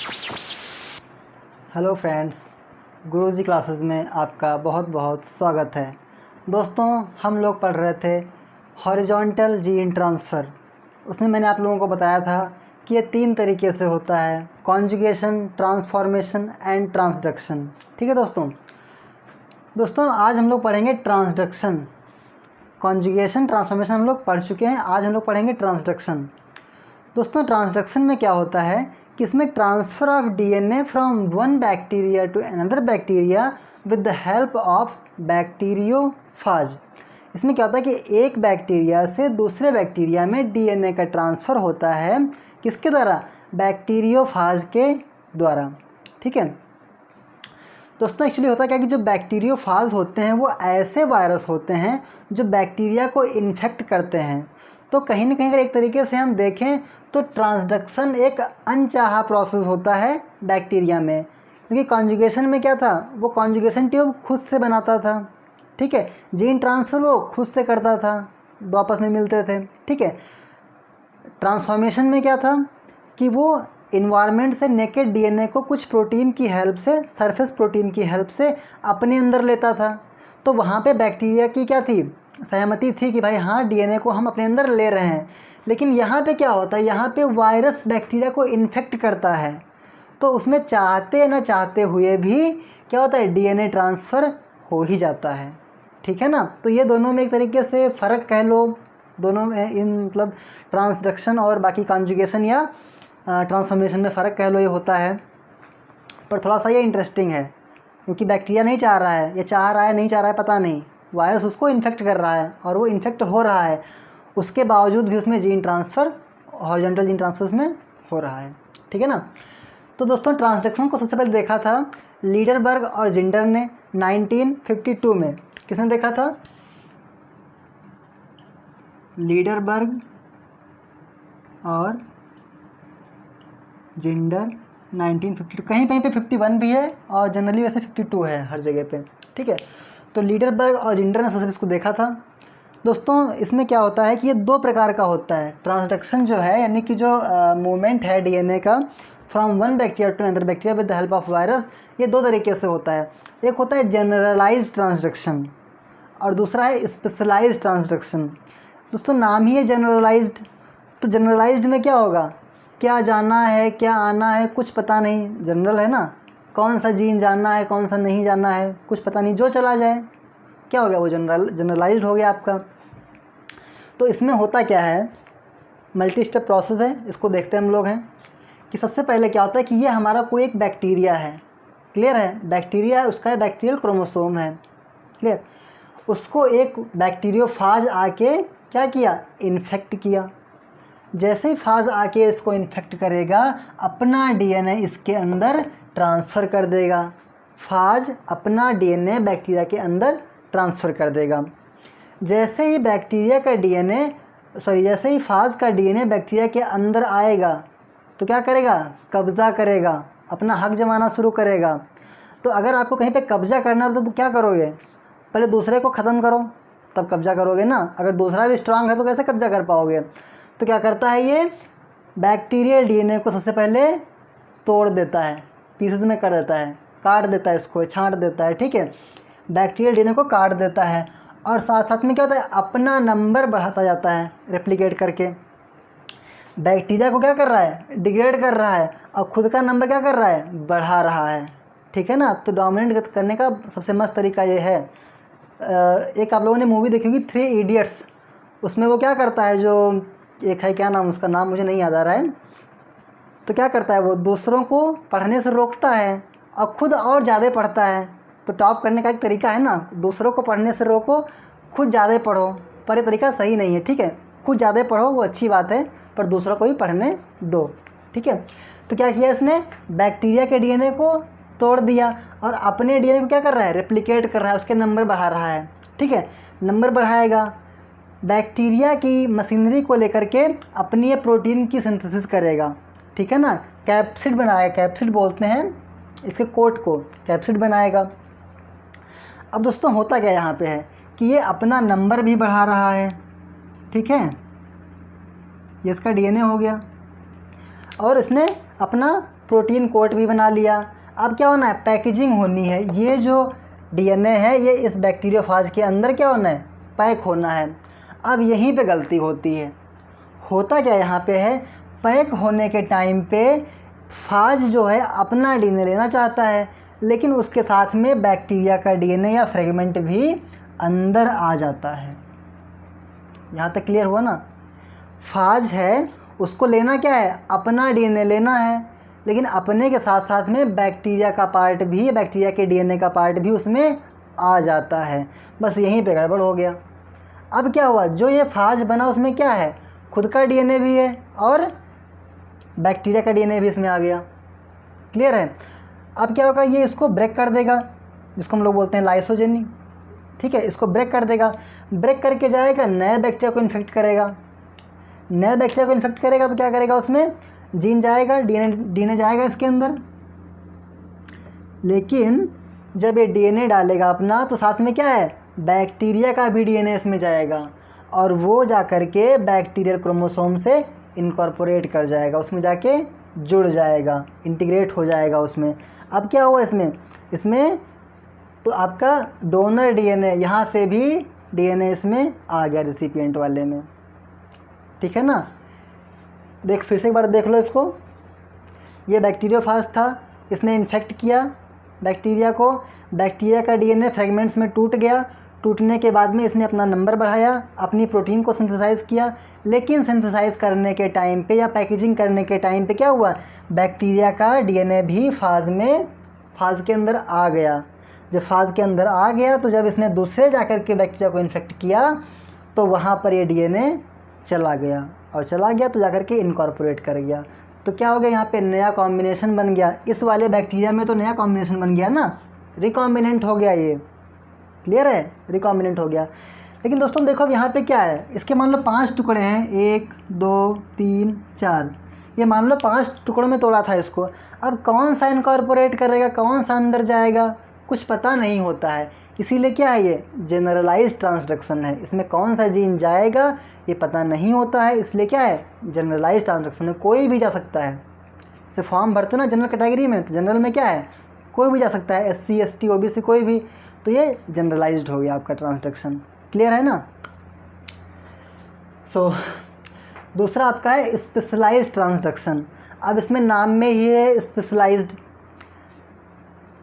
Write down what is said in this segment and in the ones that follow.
Hello friends, गुरुजी classes में आपका बहुत बहुत स्वागत है। दोस्तों, हम लोग पढ़ रहे थे हॉरिजॉन्टल जीन ट्रांसफ़र। उसमें मैंने आप लोगों को बताया था कि ये 3 तरीके से होता है: कॉन्जुगेशन, ट्रांसफॉर्मेशन एंड ट्रांसडक्शन। ठीक है दोस्तों, आज हम लोग पढ़ेंगे ट्रांसडक्शन। कॉन्जुगेशन, ट्रांसफॉर्मेशन हम लोग पढ़ चुके हैं, आज हम लोग पढ़ेंगे ट्रांसडक्शन। दोस्तों, ट्रांसडक्शन में क्या होता है कि इसमें transfer of DNA from one bacteria to another bacteria with the help of bacteriophage. इसमें क्या होता है कि एक बैक्टीरिया से दूसरे बैक्टीरिया में डीएनए का ट्रांसफ़र होता है। किसके द्वारा? बैक्टीरियोफाज के द्वारा। ठीक है दोस्तों, एक्चुअली होता क्या कि जो बैक्टीरियोफाज होते हैं वो ऐसे वायरस होते हैं जो बैक्टीरिया को इन्फेक्ट करते हैं। तो कहीं ना कहीं अगर एक तरीके से हम देखें तो ट्रांसडक्शन एक अनचाहा प्रोसेस होता है बैक्टीरिया में, क्योंकि कॉन्जुगेशन में क्या था, वो कॉन्जुगेशन ट्यूब खुद से बनाता था। ठीक है, जीन ट्रांसफ़र वो खुद से करता था, दो आपस में मिलते थे। ठीक है, ट्रांसफॉर्मेशन में क्या था कि वो इन्वायरमेंट से नेकेड डीएनए को कुछ प्रोटीन की हेल्प से, सरफेस प्रोटीन की हेल्प से अपने अंदर लेता था। तो वहाँ पे बैक्टीरिया की क्या थी, सहमति थी कि भाई हाँ, डीएनए को हम अपने अंदर ले रहे हैं। लेकिन यहाँ पे क्या होता है, यहाँ पे वायरस बैक्टीरिया को इन्फेक्ट करता है। तो उसमें चाहते न चाहते हुए भी क्या होता है, डीएनए ट्रांसफ़र हो ही जाता है। ठीक है ना। तो ये दोनों में एक तरीके से फ़र्क कह लो, दोनों में इन मतलब ट्रांसडक्शन और बाकी कॉन्जुगेशन या ट्रांसफॉर्मेशन में फ़र्क कह लो, ये होता है। पर थोड़ा सा ये इंटरेस्टिंग है, क्योंकि बैक्टीरिया नहीं चाह रहा है, ये चाह रहा है नहीं चाह रहा है पता नहीं, वायरस उसको इन्फेक्ट कर रहा है और वो इन्फेक्ट हो रहा है, उसके बावजूद भी उसमें gene transfer, horizontal gene transfer उसमें हो रहा है। ठीक है ना। तो दोस्तों, ट्रांसडक्शन को सबसे पहले देखा था लीडरबर्ग और जिंडर ने 1952 में। किसने देखा था? लीडरबर्ग और जिंडर 1952। कहीं कहीं पे 51 भी है और जनरली वैसे 52 है हर जगह पे। ठीक है, तो लीडरबर्ग और जिंडर ने सबसे इसको देखा था। दोस्तों, इसमें क्या होता है कि ये 2 प्रकार का होता है ट्रांसडक्शन जो है, यानी कि जो मूवमेंट है डीएनए का from one bacteria to another bacteria with the help of virus, ये 2 तरीके से होता है। एक होता है जनरलाइज्ड ट्रांसडक्शन और दूसरा है स्पेशलाइज्ड ट्रांसडक्शन। दोस्तों, नाम ही है जनरलाइज्ड, तो जनरलाइज्ड में क्या होगा, क्या जाना है क्या आना है कुछ पता नहीं, जनरल है ना, कौन सा जीन जानना है कौन सा नहीं जानना है कुछ पता नहीं, जो चला जाए, क्या हो गया, वो जनरलाइज्ड हो गया आपका। तो इसमें होता क्या है, मल्टी स्टेप प्रोसेस है, इसको देखते हम लोग हैं कि सबसे पहले क्या होता है कि ये हमारा कोई एक बैक्टीरिया है। क्लियर है, बैक्टीरिया उसका बैक्टीरियल क्रोमोसोम है। क्लियर, उसको एक बैक्टीरियोफाज आके क्या किया, इन्फेक्ट किया। जैसे ही फाज आके इसको इन्फेक्ट करेगा, अपना डीएनए इसके अंदर ट्रांसफ़र कर देगा। फाज अपना डीएनए बैक्टीरिया के अंदर ट्रांसफ़र कर देगा। जैसे ही बैक्टीरिया का डीएनए जैसे ही फाज का डीएनए बैक्टीरिया के अंदर आएगा तो क्या करेगा, कब्ज़ा करेगा, अपना हक जमाना शुरू करेगा। तो अगर आपको कहीं पे कब्ज़ा करना है तो क्या करोगे, पहले दूसरे को ख़त्म करो तब कब्ज़ा करोगे ना। अगर दूसरा भी स्ट्रांग है तो कैसे कब्ज़ा कर पाओगे। तो क्या करता है, ये बैक्टीरियल डीएनए को सबसे पहले तोड़ देता है, पीसेस में कर देता है, काट देता है, इसको छांट देता है। ठीक है, बैक्टीरियल डीएनए को काट देता है और साथ साथ में क्या होता है, अपना नंबर बढ़ाता जाता है रेप्लिकेट करके। बैक्टीरिया को क्या कर रहा है, डिग्रेड कर रहा है, और खुद का नंबर क्या कर रहा है, बढ़ा रहा है। ठीक है ना। तो डोमिनेट करने का सबसे मस्त तरीका ये है। एक आप लोगों ने मूवी देखी होगी 3 इडियट्स, उसमें वो क्या करता है, जो एक है, क्या नाम उसका, नाम मुझे नहीं याद आ रहा है, तो क्या करता है, वो दूसरों को पढ़ने से रोकता है और खुद और ज़्यादा पढ़ता है। तो टॉप करने का एक तरीका है ना, दूसरों को पढ़ने से रोको, खुद ज़्यादा पढ़ो। पर ये तरीका सही नहीं है। ठीक है, खुद ज़्यादा पढ़ो वो अच्छी बात है, पर दूसरों को भी पढ़ने दो। ठीक है, तो क्या किया इसने, बैक्टीरिया के डीएनए को तोड़ दिया और अपने डीएनए को क्या कर रहा है, रेप्लिकेट कर रहा है, उसके नंबर बढ़ा रहा है। ठीक है, नंबर बढ़ाएगा, बैक्टीरिया की मशीनरी को लेकर के अपनी ये प्रोटीन की सिंथेसिस करेगा। ठीक है ना, कैप्सिड बनाएगा, कैप्सिड बोलते हैं इसके कोट को, कैप्सिड बनाएगा। अब दोस्तों, होता क्या यहाँ पे है कि ये अपना नंबर भी बढ़ा रहा है। ठीक है, ये इसका डीएनए हो गया और इसने अपना प्रोटीन कोट भी बना लिया। अब क्या होना है, पैकेजिंग होनी है। ये जो डीएनए है ये इस बैक्टीरियोफाज के अंदर क्या होना है, पैक होना है। अब यहीं पे गलती होती है। होता क्या यहाँ पे है, पैक होने के टाइम पे फाज जो है अपना डीएनए लेना चाहता है, लेकिन उसके साथ में बैक्टीरिया का डीएनए या फ्रेगमेंट भी अंदर आ जाता है। यहाँ तक क्लियर हुआ ना। फाज है उसको लेना क्या है, अपना डीएनए लेना है, लेकिन अपने के साथ साथ में बैक्टीरिया का पार्ट भी, बैक्टीरिया के डीएनए का पार्ट भी उसमें आ जाता है। बस यहीं पे गड़बड़ हो गया। अब क्या हुआ, जो ये फाज बना उसमें क्या है, खुद का डीएनए भी है और बैक्टीरिया का डीएनए भी इसमें आ गया। क्लियर है। अब क्या होगा, ये इसको ब्रेक कर देगा, जिसको हम लोग बोलते हैं लाइसोजेनी। ठीक है, इसको ब्रेक कर देगा। ब्रेक करके जाएगा, नए बैक्टीरिया को इन्फेक्ट करेगा। नए बैक्टीरिया को इन्फेक्ट करेगा तो क्या करेगा, उसमें जीन जाएगा, डीएनए जाएगा इसके अंदर। लेकिन जब ये डीएनए डालेगा अपना तो साथ में क्या है, बैक्टीरिया का भी डीएनए इसमें जाएगा और वो जा कर के बैक्टीरियल क्रोमोसोम से इनकॉर्पोरेट कर जाएगा, उसमें जाके जुड़ जाएगा, इंटीग्रेट हो जाएगा उसमें। अब क्या हुआ इसमें तो आपका डोनर डीएनए, यहाँ से भी डीएनए इसमें आ गया रिसिपिएंट वाले में। ठीक है ना। फिर से एक बार देख लो इसको। ये बैक्टीरियोफाज था, इसने इन्फेक्ट किया बैक्टीरिया को, बैक्टीरिया का डीएनए फ्रेगमेंट्स में टूट गया। टूटने के बाद में इसने अपना नंबर बढ़ाया, अपनी प्रोटीन को सिंथेसाइज़ किया। लेकिन सिंथेसाइज़ करने के टाइम पे या पैकेजिंग करने के टाइम पे क्या हुआ, बैक्टीरिया का डीएनए भी फाज के अंदर आ गया। जब फाज के अंदर आ गया तो जब इसने दूसरे जाकर के बैक्टीरिया को इन्फेक्ट किया तो वहाँ पर ये डीएनए चला गया, और चला गया तो जाकर के इनकॉर्पोरेट कर गया। तो क्या हो गया, यहाँ पे नया कॉम्बिनेशन बन गया। इस वाले बैक्टीरिया में तो नया कॉम्बिनेशन बन गया ना, रिकॉम्बिनेंट हो गया ये। क्लियर है, रिकॉम्बिनेंट हो गया। लेकिन दोस्तों देखो अब यहाँ पे क्या है, इसके मान लो 5 टुकड़े हैं, 1 2 3 4। ये मान लो 5 टुकड़ों में तोड़ा था इसको। अब कौन सा इनकॉर्पोरेट करेगा, कौन सा अंदर जाएगा, कुछ पता नहीं होता है। इसीलिए क्या है, ये जनरलाइज ट्रांसडक्शन है। इसमें कौन सा जीन जाएगा ये पता नहीं होता है, इसलिए क्या है, जनरलाइज ट्रांसडक्शन है। कोई भी जा सकता है। जैसे फॉर्म भरते हो ना जनरल कैटेगरी में, तो जनरल में क्या है, कोई भी जा सकता है, SC ST OBC कोई भी। तो ये जनरलाइज्ड हो गया आपका ट्रांसडक्शन। क्लियर है ना। दूसरा आपका है स्पेशलाइज्ड ट्रांसडक्शन। अब इसमें नाम में ही है स्पेशलाइज्ड।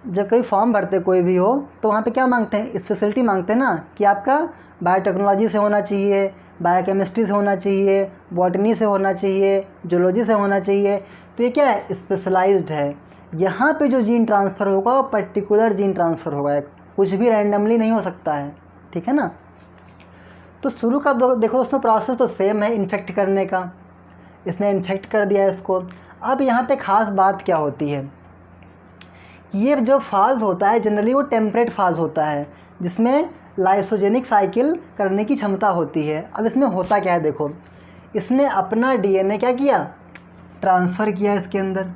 जब कोई फॉर्म भरते कोई भी हो तो वहाँ पे क्या मांगते हैं, स्पेशलिटी मांगते हैं ना, कि आपका बायोटेक्नोलॉजी से होना चाहिए, बायोकेमिस्ट्री से होना चाहिए, बॉटनी से होना चाहिए, जूलॉजी से होना चाहिए। तो ये क्या है, स्पेशलाइज्ड है। यहाँ पे जो जीन ट्रांसफ़र होगा वो पर्टिकुलर जीन ट्रांसफ़र होगा, कुछ भी रैंडमली नहीं हो सकता है। ठीक है ना। तो शुरू का देखो दोस्तों प्रोसेस तो सेम है इन्फेक्ट करने का। इसने इन्फेक्ट कर दिया इसको। अब यहाँ पे ख़ास बात क्या होती है, ये जो फाज होता है जनरली वो टेम्परेट फाज होता है, जिसमें लाइसोजेनिक साइकिल करने की क्षमता होती है। अब इसमें होता क्या है, देखो इसने अपना डीएनए क्या किया, ट्रांसफ़र किया, इसके अंदर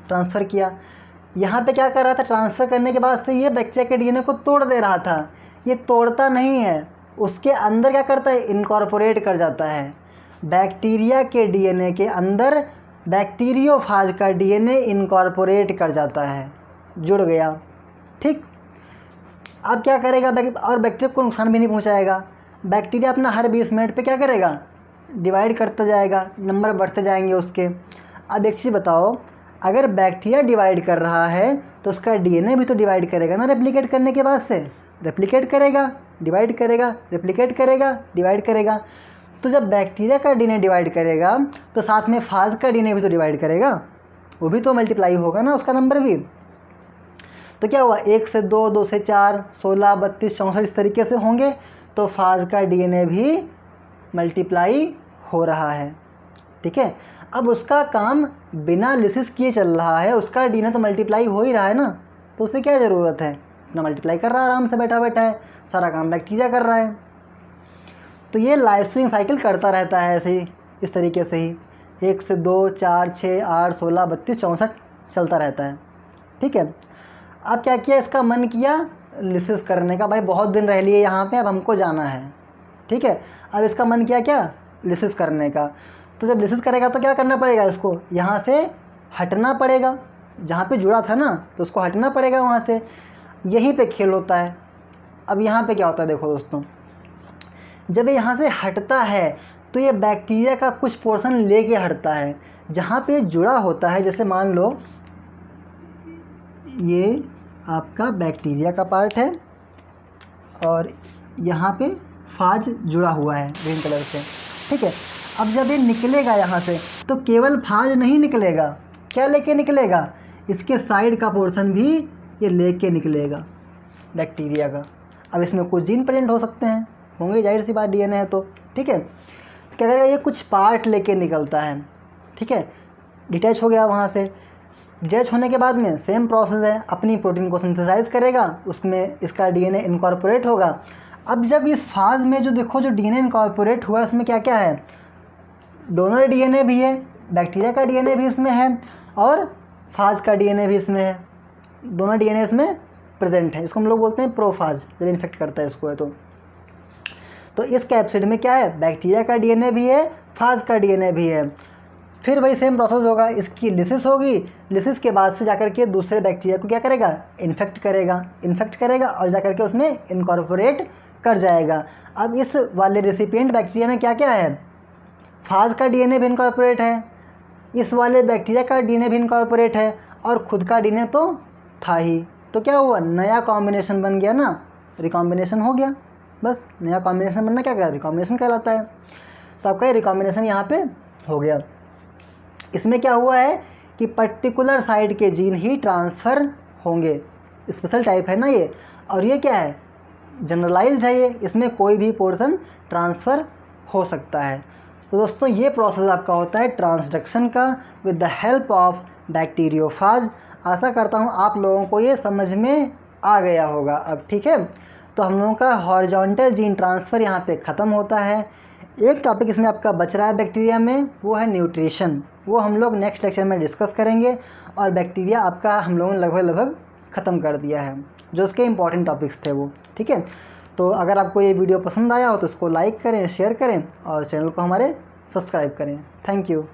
ट्रांसफ़र किया। यहाँ पे क्या कर रहा था, ट्रांसफ़र करने के बाद से ये बैक्टीरिया के डीएनए को तोड़ दे रहा था। ये तोड़ता नहीं है, उसके अंदर क्या करता है, इनकॉर्पोरेट कर जाता है। बैक्टीरिया के डीएनए के अंदर बैक्टीरियोफाज का डीएनए इनकॉर्पोरेट कर जाता है, जुड़ गया। ठीक। अब क्या करेगा, और बैक्टीरिया को नुकसान भी नहीं पहुंचाएगा। बैक्टीरिया अपना हर 20 मिनट पे क्या करेगा, डिवाइड करता जाएगा, नंबर बढ़ते जाएंगे उसके। अब एक चीज़ बताओ, अगर बैक्टीरिया डिवाइड कर रहा है तो उसका डीएनए भी तो डिवाइड करेगा ना, रेप्लिकेट करने के बाद से रेप्लिकेट करेगा, डिवाइड करेगा, रेप्लिकेट करेगा, डिवाइड करेगा। तो जब बैक्टीरिया का डीएनए डिवाइड करेगा तो साथ में फाज का डीएनए भी तो डिवाइड करेगा, वो भी तो मल्टीप्लाई होगा ना, उसका नंबर भी। तो क्या हुआ, 1 से 2, 2 से 4, 16, 32, 64 इस तरीके से होंगे। तो फाज का डीएनए भी मल्टीप्लाई हो रहा है। ठीक है। अब उसका काम बिना लिसिस किए चल रहा है, उसका डीएनए तो मल्टीप्लाई हो ही रहा है ना, तो उसे क्या ज़रूरत है, अपना मल्टीप्लाई कर रहा है आराम से, बैठा बैठा है, सारा काम बैक्टीरिया कर रहा है। तो ये लाइसोजेनिक साइकिल करता रहता है ऐसे ही, इस तरीके से ही 1 से 2, 4, 6, 8, 16, 32, 64 चलता रहता है। ठीक है। अब क्या किया, इसका मन किया लिसिस करने का, भाई बहुत दिन रह लिए यहाँ पे, अब हमको जाना है। ठीक है। अब इसका मन किया क्या, लिसिस करने का। तो जब लिसिस करेगा तो क्या करना पड़ेगा, इसको यहाँ से हटना पड़ेगा, जहाँ पे जुड़ा था ना तो उसको हटना पड़ेगा वहाँ से, यहीं पे खेल होता है। अब यहाँ पे क्या होता है देखो दोस्तों, जब ये यहाँ से हटता है तो ये बैक्टीरिया का कुछ पोर्शन लेके हटता है, जहाँ पे जुड़ा होता है। जैसे मान लो ये आपका बैक्टीरिया का पार्ट है और यहाँ पे फाज जुड़ा हुआ है ग्रीन कलर से, ठीक है। अब जब ये निकलेगा यहाँ से तो केवल फाज नहीं निकलेगा, क्या लेके निकलेगा, इसके साइड का पोर्शन भी ये लेके निकलेगा बैक्टीरिया का। अब इसमें कुछ जीन प्रेजेंट हो सकते हैं, होंगे, जाहिर सी बात डीएनए है तो, ठीक है। तो क्या करेगा, ये कुछ पार्ट लेके निकलता है, ठीक है। डिटैच हो गया वहाँ से, डिटैच होने के बाद में सेम प्रोसेस है, अपनी प्रोटीन को सिंथेसाइज करेगा, उसमें इसका डीएनए इनकॉर्पोरेट होगा। अब जब इस फाज में जो देखो जो डीएनए इनकॉर्पोरेट हुआ है उसमें क्या क्या है, डोनर डीएनए भी है, बैक्टीरिया का डीएनए भी इसमें है और फाज का डीएनए भी इसमें है, दोनों डीएनए इसमें प्रेजेंट है। इसको हम लोग बोलते हैं प्रोफाज, जब इन्फेक्ट करता है इसको है तो इस कैप्सिड में क्या है, बैक्टीरिया का डीएनए भी है, फाज का डीएनए भी है। फिर वही सेम प्रोसेस होगा, इसकी लिसिस होगी, लिसिस के बाद से जाकर के दूसरे बैक्टीरिया को क्या करेगा, इन्फेक्ट करेगा और जाकर के उसमें इनकॉर्पोरेट कर जाएगा। अब इस वाले रेसिपिएंट बैक्टीरिया में क्या क्या है, फाज का डीएनए भी इनकॉर्पोरेट है, इस वाले बैक्टीरिया का डीएनए भी इनकॉर्पोरेट है और खुद का डीएनए तो था ही। तो क्या हुआ, नया कॉम्बिनेशन बन गया ना, रिकॉम्बिनेशन हो गया, बस नया कॉम्बिनेशन बनना क्या कहलाता है, रिकॉम्बिनेशन कहलाता है। तो आपका ये रिकॉम्बिनेशन यहाँ पे हो गया। इसमें क्या हुआ है कि पर्टिकुलर साइड के जीन ही ट्रांसफ़र होंगे, स्पेशल टाइप है ना ये, और ये क्या है, जनरलाइज्ड है ये, इसमें कोई भी पोर्शन ट्रांसफ़र हो सकता है। तो दोस्तों ये प्रोसेस आपका होता है ट्रांसडक्शन का with the help of bacteriophage. आशा करता हूँ आप लोगों को ये समझ में आ गया होगा अब, ठीक है। तो हम लोगों का हॉरिजॉन्टल जीन ट्रांसफ़र यहाँ पे ख़त्म होता है। एक टॉपिक इसमें आपका बच रहा है बैक्टीरिया में, वो है न्यूट्रिशन, वो हम लोग नेक्स्ट लेक्चर में डिस्कस करेंगे। और बैक्टीरिया आपका हम लोगों ने लगभग ख़त्म कर दिया है, जो उसके इंपॉर्टेंट टॉपिक्स थे वो, ठीक है। तो अगर आपको ये वीडियो पसंद आया हो तो इसको लाइक करें, शेयर करें और चैनल को हमारे सब्सक्राइब करें। Thank you.